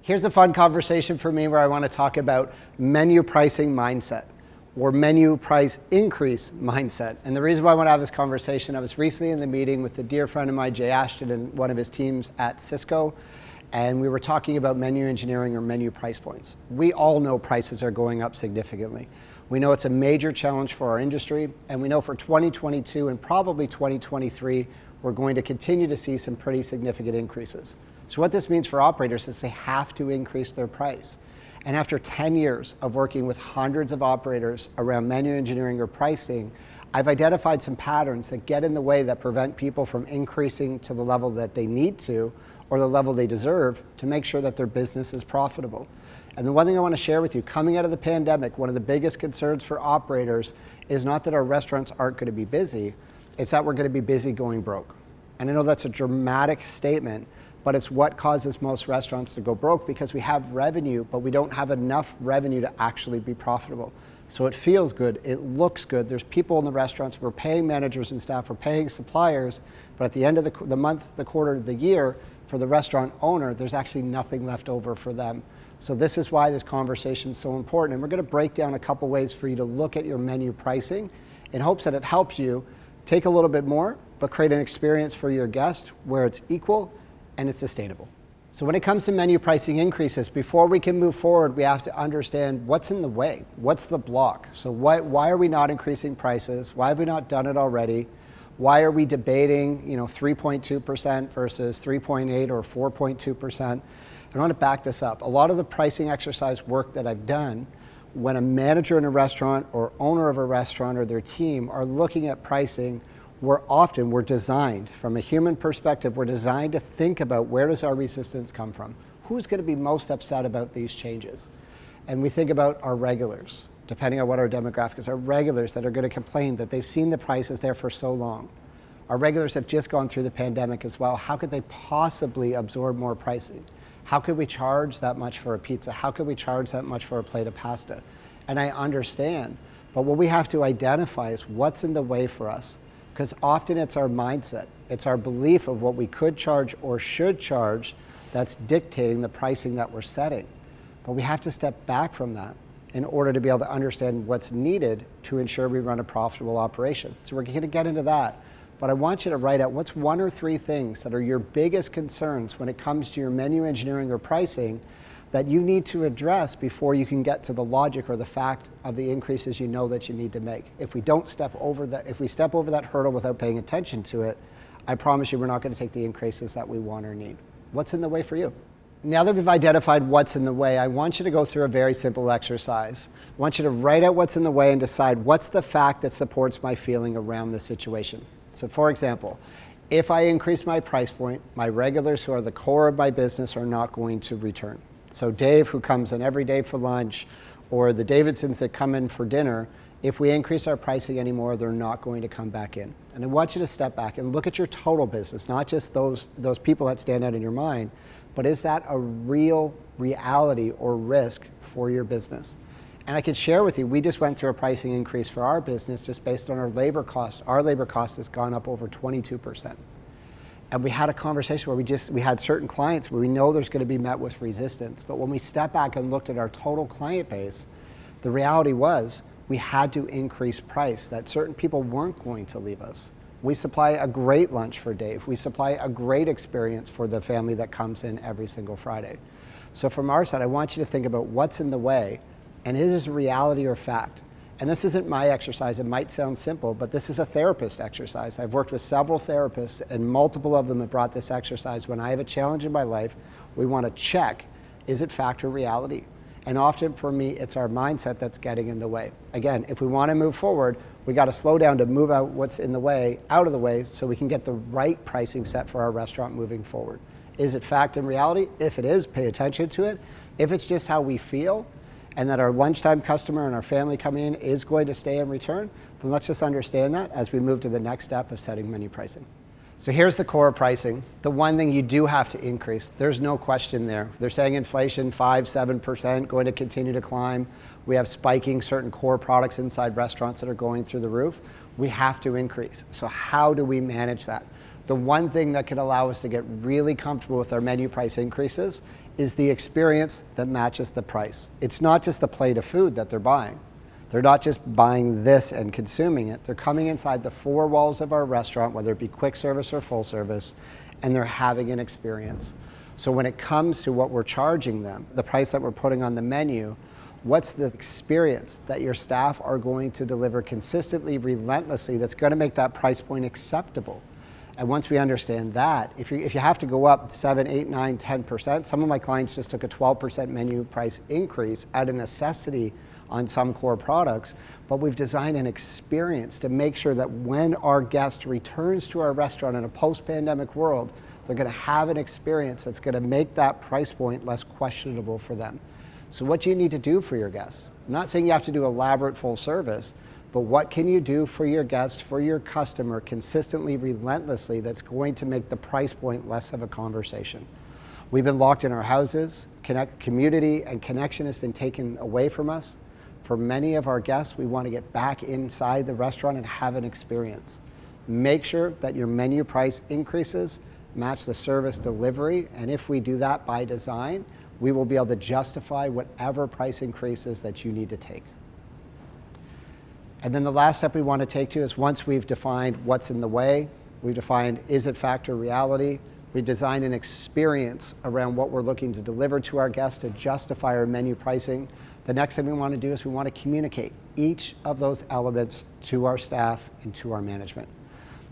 Here's a fun conversation for me where I want to talk about menu pricing mindset or menu price increase mindset. And the reason why I want to have this conversation, I was recently in the meeting with a dear friend of mine, Jay Ashton, and one of his teams at Cisco, and we were talking about menu engineering or menu price points. We all know prices are going up significantly. We know it's a major challenge for our industry, and we know for 2022 and probably 2023, we're going to continue to see some pretty significant increases. So what this means for operators is they have to increase their price. And after 10 years of working with hundreds of operators around menu engineering or pricing, I've identified some patterns that get in the way that prevent people from increasing to the level that they need to or the level they deserve to make sure that their business is profitable. And the one thing I want to share with you, coming out of the pandemic, one of the biggest concerns for operators is not that our restaurants aren't going to be busy, it's that we're going to be busy going broke. And I know that's a dramatic statement, but it's what causes most restaurants to go broke because we have revenue, but we don't have enough revenue to actually be profitable. So it feels good, it looks good, there's people in the restaurants, we're paying managers and staff, we're paying suppliers, but at the end of the month, the quarter, the year, for the restaurant owner, there's actually nothing left over for them. So this is why this conversation is so important. And we're going to break down a couple ways for you to look at your menu pricing in hopes that it helps you take a little bit more, but create an experience for your guest where it's equal and it's sustainable. So when it comes to menu pricing increases, before we can move forward, we have to understand what's in the way, what's the block. So why are we not increasing prices? Why have we not done it already? Why are we debating 3.2% versus 3.8 or 4.2%? I want to back this up. A lot of the pricing exercise work that I've done, when a manager in a restaurant or owner of a restaurant or their team are looking at pricing, we're designed, from a human perspective, we're designed to think about where does our resistance come from? Who's going to be most upset about these changes? And we think about our regulars, depending on what our demographic is, our regulars that are going to complain that they've seen the prices there for so long. Our regulars have just gone through the pandemic as well. How could they possibly absorb more pricing? How could we charge that much for a pizza? How could we charge that much for a plate of pasta? And I understand, but what we have to identify is what's in the way for us. Because often it's our mindset, it's our belief of what we could charge or should charge that's dictating the pricing that we're setting. But we have to step back from that in order to be able to understand what's needed to ensure we run a profitable operation. So we're going to get into that. But I want you to write out what's one or three things that are your biggest concerns when it comes to your menu engineering or pricing that you need to address before you can get to the logic or the fact of the increases you know that you need to make. If we step over that hurdle without paying attention to it, I promise you we're not going to take the increases that we want or need. What's in the way for you? Now that we've identified what's in the way, I want you to go through a very simple exercise. I want you to write out what's in the way and decide what's the fact that supports my feeling around this situation. So for example, if I increase my price point, my regulars who are the core of my business are not going to return. So Dave, who comes in every day for lunch, or the Davidsons that come in for dinner, if we increase our pricing anymore, they're not going to come back in. And I want you to step back and look at your total business, not just those people that stand out in your mind, but is that a real reality or risk for your business? And I can share with you, we just went through a pricing increase for our business just based on our labor cost. Our labor cost has gone up over 22%. And we had a conversation where we had certain clients where we know there's going to be met with resistance. But when we stepped back and looked at our total client base, the reality was we had to increase price, that certain people weren't going to leave us. We supply a great lunch for Dave. We supply a great experience for the family that comes in every single Friday. So from our side, I want you to think about what's in the way, and it is reality or fact. And this isn't my exercise, it might sound simple, but this is a therapist exercise. I've worked with several therapists and multiple of them have brought this exercise. When I have a challenge in my life, we want to check, is it fact or reality? And often for me, it's our mindset that's getting in the way. Again, if we want to move forward, we got to slow down to move out what's in the way, out of the way, so we can get the right pricing set for our restaurant moving forward. Is it fact and reality? If it is, pay attention to it. If it's just how we feel, and that our lunchtime customer and our family coming in is going to stay and return, then let's just understand that as we move to the next step of setting menu pricing. So here's the core pricing. The one thing you do have to increase, there's no question there. They're saying inflation 5-7%, going to continue to climb. We have spiking certain core products inside restaurants that are going through the roof. We have to increase. So how do we manage that? The one thing that can allow us to get really comfortable with our menu price increases is the experience that matches the price. It's not just the plate of food that they're buying. They're not just buying this and consuming it. They're coming inside the four walls of our restaurant, whether it be quick service or full service, and they're having an experience. So when it comes to what we're charging them, the price that we're putting on the menu, what's the experience that your staff are going to deliver consistently, relentlessly, that's going to make that price point acceptable? And once we understand that, if you have to go up 7, 8, 9, 10%, some of my clients just took a 12% menu price increase out of necessity on some core products, but we've designed an experience to make sure that when our guest returns to our restaurant in a post-pandemic world, they're going to have an experience that's going to make that price point less questionable for them. So what do you need to do for your guests? I'm not saying you have to do elaborate full service, but what can you do for your guest, for your customer, consistently, relentlessly, that's going to make the price point less of a conversation? We've been locked in our houses. Community and connection has been taken away from us. For many of our guests, we want to get back inside the restaurant and have an experience. Make sure that your menu price increases match the service delivery, and if we do that by design, we will be able to justify whatever price increases that you need to take. And then the last step we want to take to is, once we've defined what's in the way, we've defined is it fact or reality, we design an experience around what we're looking to deliver to our guests to justify our menu pricing. The next thing we want to do is we want to communicate each of those elements to our staff and to our management.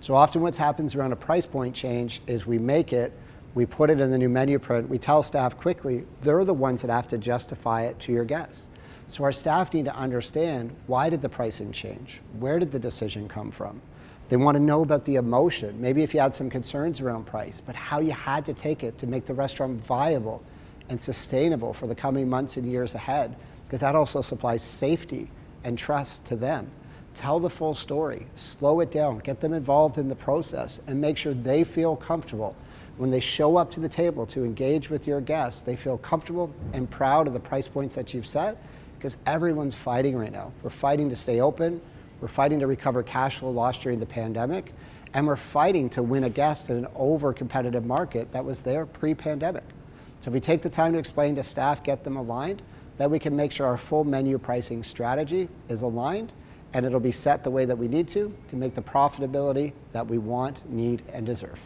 So often what happens around a price point change is we make it, we put it in the new menu print, we tell staff quickly, they're the ones that have to justify it to your guests. So our staff need to understand, why did the pricing change? Where did the decision come from? They want to know about the emotion. Maybe if you had some concerns around price, but how you had to take it to make the restaurant viable and sustainable for the coming months and years ahead, because that also supplies safety and trust to them. Tell the full story, slow it down, get them involved in the process, and make sure they feel comfortable. When they show up to the table to engage with your guests, they feel comfortable and proud of the price points that you've set, because everyone's fighting right now. We're fighting to stay open, we're fighting to recover cash flow lost during the pandemic, and we're fighting to win a guest in an over-competitive market that was there pre-pandemic. So if we take the time to explain to staff, get them aligned, then we can make sure our full menu pricing strategy is aligned, and it'll be set the way that we need to make the profitability that we want, need, and deserve.